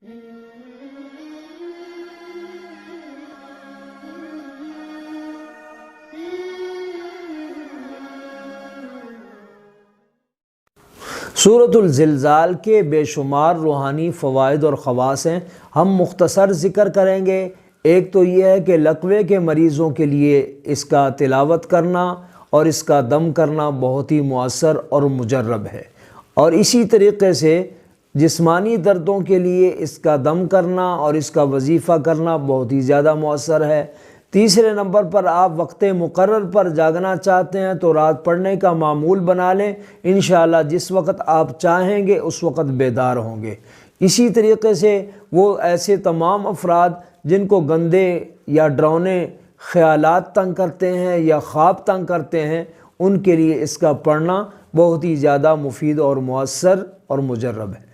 سورۃ الزلزال کے بے شمار روحانی فوائد اور خواص ہیں، ہم مختصر ذکر کریں گے۔ ایک تو یہ ہے کہ لقوے کے مریضوں کے لیے اس کا تلاوت کرنا اور اس کا دم کرنا بہت ہی مؤثر اور مجرب ہے، اور اسی طریقے سے جسمانی دردوں کے لیے اس کا دم کرنا اور اس کا وظیفہ کرنا بہت ہی زیادہ مؤثر ہے۔ تیسرے نمبر پر آپ وقت مقرر پر جاگنا چاہتے ہیں تو رات پڑھنے کا معمول بنا لیں، انشاءاللہ جس وقت آپ چاہیں گے اس وقت بیدار ہوں گے۔ اسی طریقے سے وہ ایسے تمام افراد جن کو گندے یا ڈراؤنے خیالات تنگ کرتے ہیں یا خواب تنگ کرتے ہیں، ان کے لیے اس کا پڑھنا بہت ہی زیادہ مفید اور مؤثر اور مجرب ہے۔